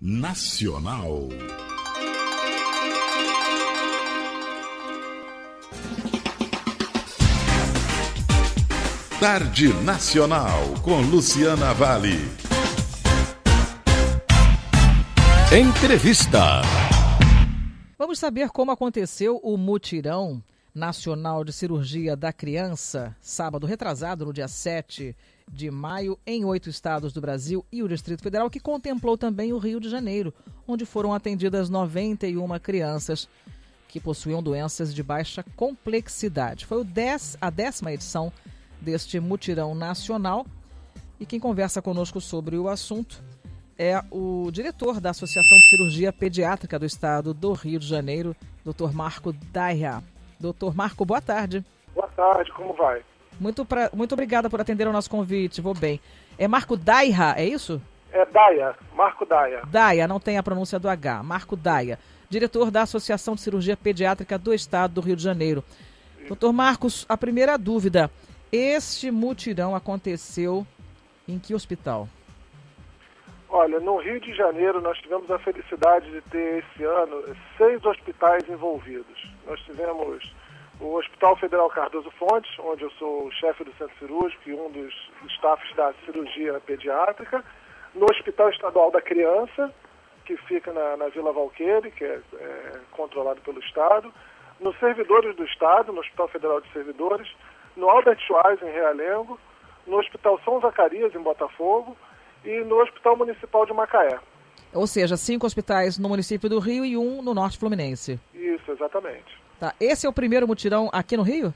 Nacional. Tarde Nacional, com Luciana Vale. Entrevista. Vamos saber como aconteceu o mutirão nacional de cirurgia da criança, sábado retrasado, no dia 7 de maio, em 8 estados do Brasil e o Distrito Federal, que contemplou também o Rio de Janeiro, onde foram atendidas 91 crianças que possuíam doenças de baixa complexidade. Foi a 10ª edição deste mutirão nacional, e quem conversa conosco sobre o assunto é o diretor da Associação de Cirurgia Pediátrica do Estado do Rio de Janeiro, Dr. Marco Daia. Dr. Marco, boa tarde. Boa tarde, como vai? Muito obrigada por atender ao nosso convite, vou bem. É Marco Daia, é isso? É Daia, Marco Daia. Daia, não tem a pronúncia do H. Marco Daia, diretor da Associação de Cirurgia Pediátrica do Estado do Rio de Janeiro. Doutor Marcos, a primeira dúvida, este mutirão aconteceu em que hospital? Olha, no Rio de Janeiro nós tivemos a felicidade de ter esse ano 6 hospitais envolvidos. Nós tivemos o Hospital Federal Cardoso Fontes, onde eu sou o chefe do centro cirúrgico e um dos staffs da cirurgia pediátrica, no Hospital Estadual da Criança, que fica na Vila Valqueire, que é controlado pelo Estado, nos Servidores do Estado, no Hospital Federal de Servidores, no Albert Schweitzer, em Realengo, no Hospital São Zacarias, em Botafogo, e no Hospital Municipal de Macaé. Ou seja, 5 hospitais no município do Rio e 1 no Norte Fluminense. Isso, exatamente. Tá. Esse é o primeiro mutirão aqui no Rio?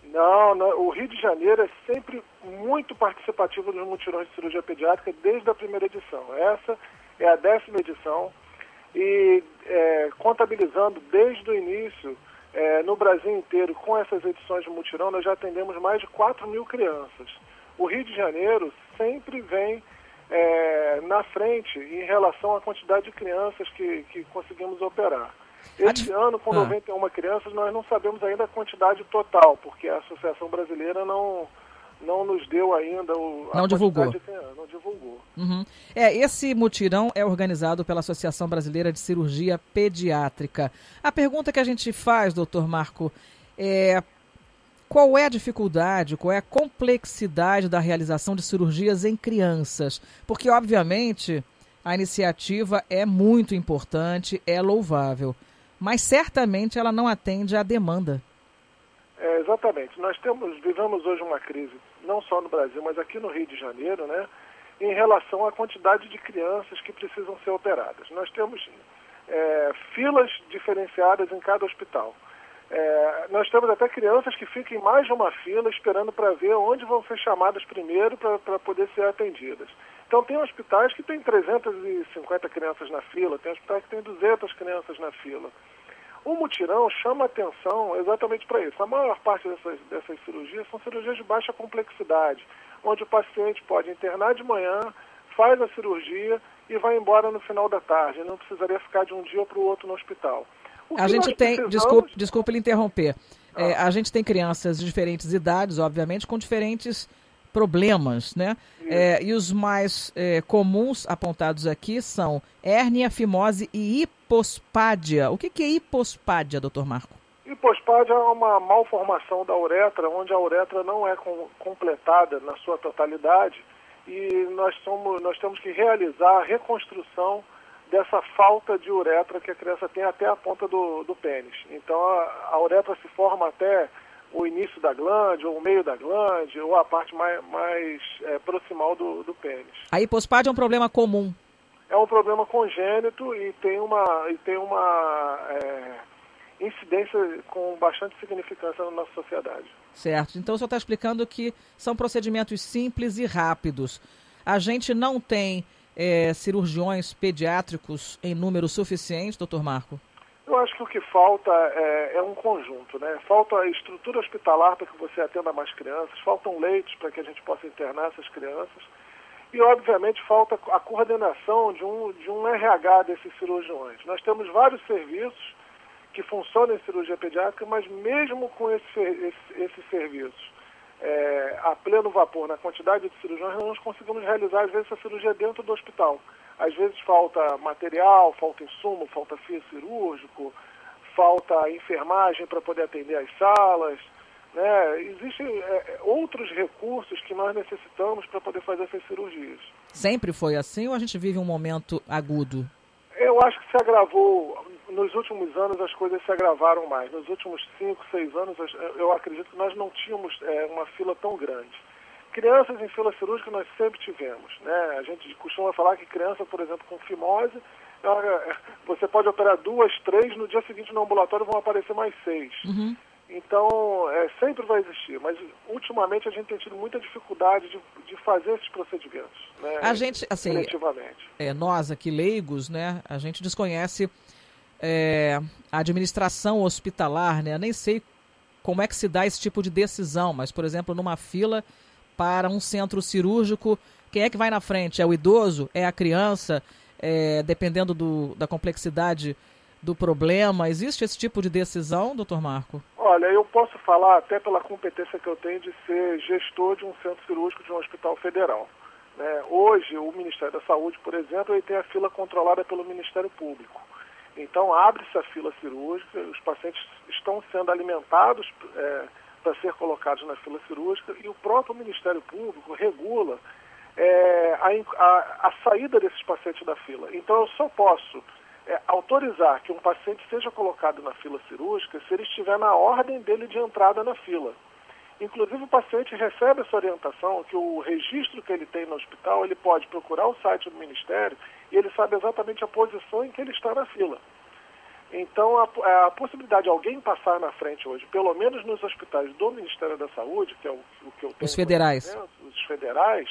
Não, o Rio de Janeiro é sempre muito participativo nos mutirões de cirurgia pediátrica desde a primeira edição. Essa é a 10ª edição e contabilizando desde o início, no Brasil inteiro, com essas edições de mutirão, nós já atendemos mais de 4.000 crianças. O Rio de Janeiro sempre vem na frente em relação à quantidade de crianças que conseguimos operar. Este ano, com 91 crianças, nós não sabemos ainda a quantidade total, porque a Associação Brasileira não nos deu ainda não divulgou. Não divulgou. Uhum. Esse mutirão é organizado pela Associação Brasileira de Cirurgia Pediátrica. A pergunta que a gente faz, doutor Marco, é: qual é a dificuldade, qual é a complexidade da realização de cirurgias em crianças? Porque, obviamente, a iniciativa é muito importante, é louvável, mas certamente ela não atende à demanda. Exatamente. Nós vivemos hoje uma crise, não só no Brasil, mas aqui no Rio de Janeiro, né, em relação à quantidade de crianças que precisam ser operadas. Nós temos filas diferenciadas em cada hospital. Nós temos até crianças que ficam em mais de uma fila esperando para ver onde vão ser chamadas primeiro para poder ser atendidas. Então tem hospitais que tem 350 crianças na fila, tem hospitais que tem 200 crianças na fila. O mutirão chama atenção exatamente para isso. A maior parte dessas cirurgias são cirurgias de baixa complexidade, onde o paciente pode internar de manhã, faz a cirurgia e vai embora no final da tarde. Ele não precisaria ficar de um dia para o outro no hospital. A gente tem, desculpe lhe interromper, a gente tem crianças de diferentes idades, obviamente, com diferentes problemas, né? E os mais comuns apontados aqui são hérnia, fimose e hipospádia. O que é hipospádia, doutor Marco? Hipospádia é uma malformação da uretra, onde a uretra não é completada na sua totalidade e nós temos que realizar a reconstrução dessa falta de uretra que a criança tem até a ponta do pênis. Então a uretra se forma até o início da glande, ou o meio da glande, ou a parte mais proximal do pênis. A hipospádia é um problema comum? É um problema congênito e tem uma incidência com bastante significância na nossa sociedade. Certo. Então o senhor está explicando que são procedimentos simples e rápidos. A gente não tem cirurgiões pediátricos em número suficiente, doutor Marco? Eu acho que o que falta é um conjunto, né? Falta a estrutura hospitalar para que você atenda mais crianças, faltam leitos para que a gente possa internar essas crianças e, obviamente, falta a coordenação de um RH desses cirurgiões. Nós temos vários serviços que funcionam em cirurgia pediátrica, mas mesmo com esses serviços a pleno vapor, na quantidade de cirurgiões, nós não conseguimos realizar, às vezes, essa cirurgia dentro do hospital. Às vezes falta material, falta insumo, falta fio cirúrgico, falta enfermagem para poder atender as salas, né? Existem outros recursos que nós necessitamos para poder fazer essas cirurgias. Sempre foi assim ou a gente vive um momento agudo? Eu acho que se agravou, nos últimos anos as coisas se agravaram mais. Nos últimos 5, 6 anos, eu acredito que nós não tínhamos uma fila tão grande. Crianças em fila cirúrgica nós sempre tivemos, né? A gente costuma falar que criança, por exemplo, com fimose, você pode operar 2, 3, no dia seguinte no ambulatório vão aparecer mais 6. Uhum. Então, sempre vai existir, mas ultimamente a gente tem tido muita dificuldade de fazer esses procedimentos, né? A gente, assim, coletivamente. Nós aqui leigos, né, a gente desconhece a administração hospitalar, né? Eu nem sei como é que se dá esse tipo de decisão, mas, por exemplo, numa fila para um centro cirúrgico, quem é que vai na frente? É o idoso? É a criança? Dependendo da complexidade do problema, existe esse tipo de decisão, doutor Marco? Olha, eu posso falar até pela competência que eu tenho de ser gestor de um centro cirúrgico de um hospital federal, né? Hoje, o Ministério da Saúde, por exemplo, ele tem a fila controlada pelo Ministério Público. Então, abre-se a fila cirúrgica, os pacientes estão sendo alimentados para ser colocados na fila cirúrgica e o próprio Ministério Público regula a saída desses pacientes da fila. Então, eu só posso autorizar que um paciente seja colocado na fila cirúrgica se ele estiver na ordem dele de entrada na fila. Inclusive, o paciente recebe essa orientação que o registro que ele tem no hospital, ele pode procurar o site do Ministério e ele sabe exatamente a posição em que ele está na fila. Então, a possibilidade de alguém passar na frente hoje, pelo menos nos hospitais do Ministério da Saúde, que é o que eu tenho... Os federais. Os federais,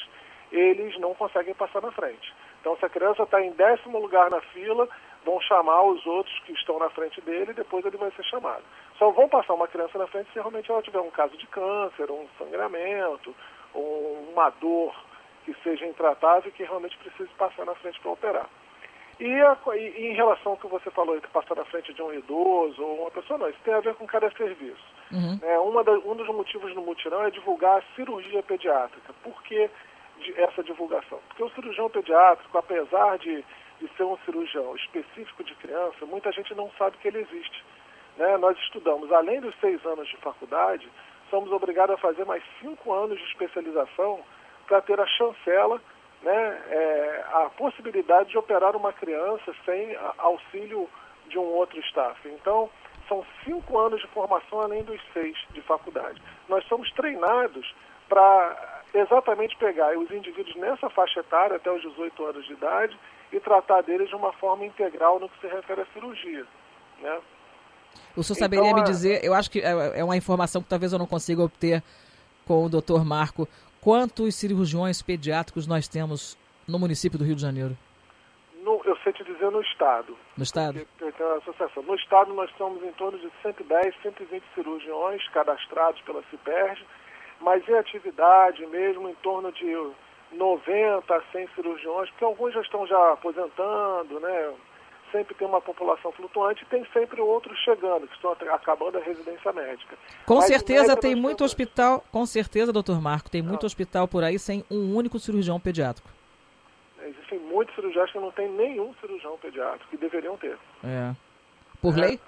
eles não conseguem passar na frente. Então, se a criança está em 10º lugar na fila, vão chamar os outros que estão na frente dele e depois ele vai ser chamado. Só vão passar uma criança na frente se realmente ela tiver um caso de câncer, um sangramento, ou uma dor que seja intratável e que realmente precise passar na frente para operar. E em relação ao que você falou de passar na frente de um idoso ou uma pessoa, não, isso tem a ver com cada serviço. Uhum. Um dos motivos do mutirão é divulgar a cirurgia pediátrica. Por que essa divulgação? Porque o cirurgião pediátrico, apesar de ser um cirurgião específico de criança, muita gente não sabe que ele existe, né? Nós estudamos, além dos 6 anos de faculdade, somos obrigados a fazer mais 5 anos de especialização para ter a chancela, né, a possibilidade de operar uma criança sem auxílio de um outro staff. Então, são 5 anos de formação além dos 6 de faculdade. Nós somos treinados para exatamente pegar os indivíduos nessa faixa etária, até os 18 anos de idade, e tratar deles de uma forma integral no que se refere à cirurgia, né? O senhor saberia me dizer, eu acho que é uma informação que talvez eu não consiga obter com o doutor Marco, quantos cirurgiões pediátricos nós temos no município do Rio de Janeiro? Eu sei te dizer no Estado. No Estado? Porque a associação. No Estado nós estamos em torno de 110, 120 cirurgiões cadastrados pela CIPERJ, mas em atividade mesmo em torno de 90 a 100 cirurgiões, porque alguns já estão aposentando, né? Sempre tem uma população flutuante e tem sempre outros chegando, que estão acabando a residência médica. Com certeza tem muito hospital, com certeza, doutor Marco, tem muito hospital por aí sem um único cirurgião pediátrico. Existem muitos cirurgiões que não tem nenhum cirurgião pediátrico, que deveriam ter. Por lei?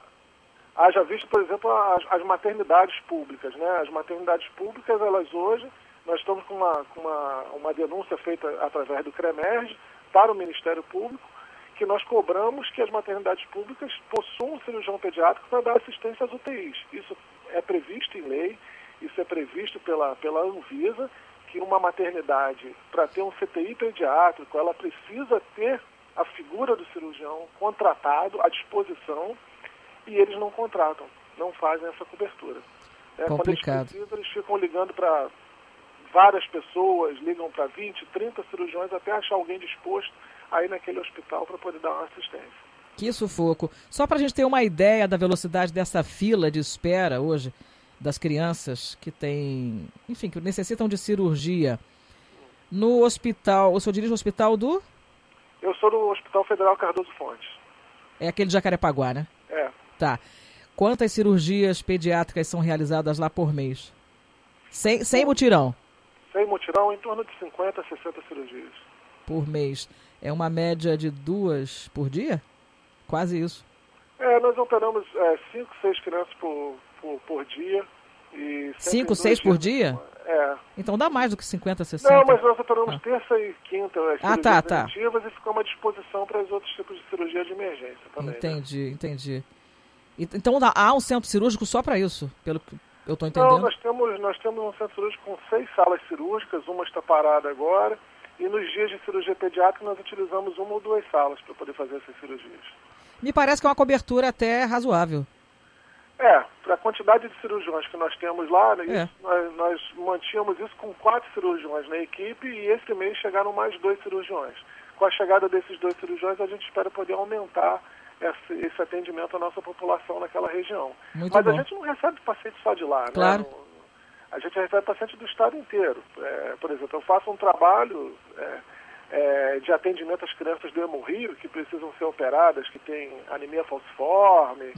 Haja visto, por exemplo, as maternidades públicas, né? As maternidades públicas, elas hoje, nós estamos com uma denúncia feita através do CREMERG para o Ministério Público, que nós cobramos que as maternidades públicas possuam um cirurgião pediátrico para dar assistência às UTIs. Isso é previsto em lei, isso é previsto pela Anvisa, que uma maternidade, para ter um CTI pediátrico, ela precisa ter a figura do cirurgião contratado à disposição, e eles não contratam, não fazem essa cobertura. Quando eles precisam, eles ficam ligando para várias pessoas, ligam para 20, 30 cirurgiões até achar alguém disposto a ir naquele hospital para poder dar uma assistência. Que sufoco. Só para a gente ter uma ideia da velocidade dessa fila de espera hoje das crianças que têm, enfim, que necessitam de cirurgia. No hospital, o senhor dirige o hospital do? Eu sou do Hospital Federal Cardoso Fontes. É aquele de Jacarepaguá, né? É. Tá. Quantas cirurgias pediátricas são realizadas lá por mês? Sem mutirão? Sem mutirão, em torno de 50 a 60 cirurgias. Por mês. É uma média de 2 por dia? Quase isso. Nós operamos 5, 6 crianças por dia. 5, 6 por dia? Então dá mais do que 50, 60. Não, mas nós operamos terça e quinta cirurgias preventivas e ficamos à disposição para os outros tipos de cirurgia de emergência também. Entendi. Então há um centro cirúrgico só para isso, pelo que eu estou entendendo? Não, nós temos um centro cirúrgico com 6 salas cirúrgicas, uma está parada agora, e nos dias de cirurgia pediátrica nós utilizamos 1 ou 2 salas para poder fazer essas cirurgias. Me parece que é uma cobertura até razoável. Para a quantidade de cirurgiões que nós temos lá, né, nós mantínhamos isso com 4 cirurgiões na equipe e esse mês chegaram mais 2 cirurgiões. Com a chegada desses 2 cirurgiões, a gente espera poder aumentar esse atendimento à nossa população naquela região. Mas a gente não recebe paciente só de lá, claro. Né? A gente recebe paciente do estado inteiro. Por exemplo, eu faço um trabalho de atendimento às crianças do Hemorrio que precisam ser operadas, que têm anemia falciforme,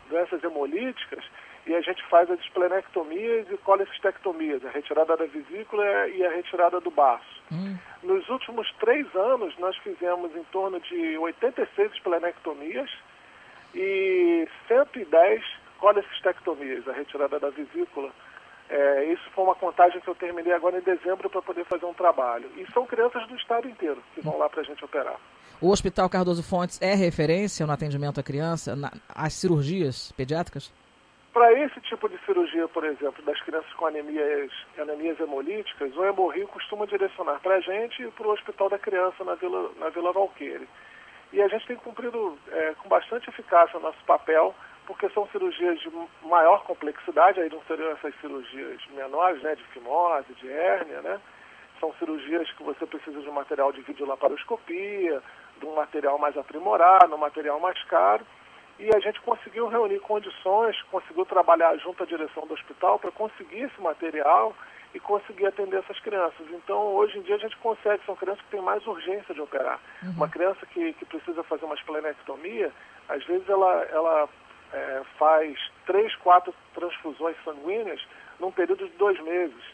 doenças hemolíticas, e a gente faz as esplenectomias e colecistectomias, a retirada da vesícula e a retirada do baço. Nos últimos 3 anos, nós fizemos em torno de 86 esplenectomias e 110 colecistectomias, a retirada da vesícula. Isso foi uma contagem que eu terminei agora em dezembro para poder fazer um trabalho. E são crianças do estado inteiro que vão lá para a gente operar. O Hospital Cardoso Fontes é referência no atendimento à criança, às cirurgias pediátricas? Para esse tipo de cirurgia, por exemplo, das crianças com anemias hemolíticas, o Hemorrio costuma direcionar para a gente e para o Hospital da Criança na Vila Valqueire. E a gente tem cumprido com bastante eficácia o nosso papel, porque são cirurgias de maior complexidade, aí não seriam essas cirurgias menores, né, de fimose, de hérnia, né? São cirurgias que você precisa de um material de videolaparoscopia, de um material mais aprimorado, um material mais caro. E a gente conseguiu reunir condições, conseguiu trabalhar junto à direção do hospital para conseguir esse material e conseguir atender essas crianças. Então, hoje em dia, a gente consegue, são crianças que têm mais urgência de operar. Uma criança que precisa fazer uma esplenectomia, às vezes ela faz 3, 4 transfusões sanguíneas num período de 2 meses.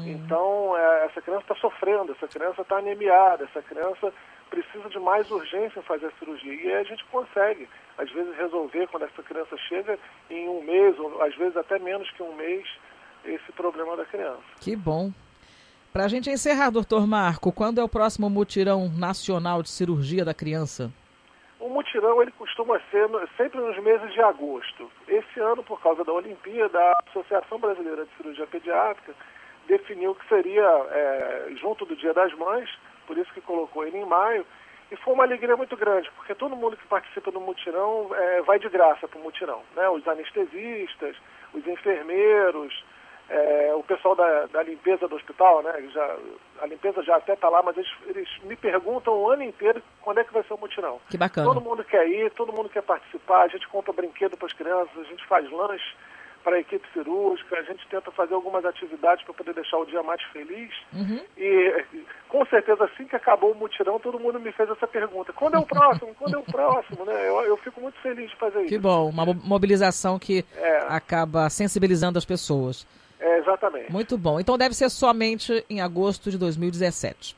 Então, essa criança está sofrendo, essa criança está anemiada, essa criança precisa de mais urgência em fazer a cirurgia. E aí a gente consegue, às vezes, resolver, quando essa criança chega, em 1 mês, ou às vezes até menos que 1 mês, esse problema da criança. Que bom. Para a gente encerrar, doutor Marco, quando é o próximo mutirão nacional de cirurgia da criança? O mutirão ele costuma ser sempre nos meses de agosto. Esse ano, por causa da Olimpíada, a Associação Brasileira de Cirurgia Pediátrica definiu que seria junto do Dia das Mães, por isso que colocou ele em maio, e foi uma alegria muito grande, porque todo mundo que participa do mutirão vai de graça para o mutirão, né? Os anestesistas, os enfermeiros, o pessoal da limpeza do hospital, né? A limpeza já até está lá, mas eles me perguntam o ano inteiro quando é que vai ser o mutirão. Que bacana. Todo mundo quer ir, todo mundo quer participar, a gente compra brinquedo para as crianças, a gente faz lanche para a equipe cirúrgica, a gente tenta fazer algumas atividades para poder deixar o dia mais feliz. E com certeza, assim que acabou o mutirão, todo mundo me fez essa pergunta: quando é o próximo? Quando é o próximo? Né? Eu fico muito feliz de fazer isso. Que bom, uma mobilização que acaba sensibilizando as pessoas. Exatamente. Muito bom. Então deve ser somente em agosto de 2017.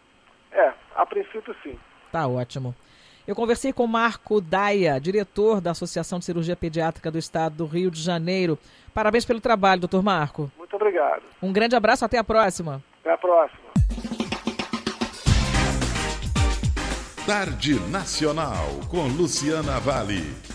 A princípio sim. Tá ótimo. Eu conversei com Marco Daia, diretor da Associação de Cirurgia Pediátrica do Estado do Rio de Janeiro. Parabéns pelo trabalho, doutor Marco. Muito obrigado. Um grande abraço, até a próxima. Até a próxima. Tarde Nacional, com Luciana Vale.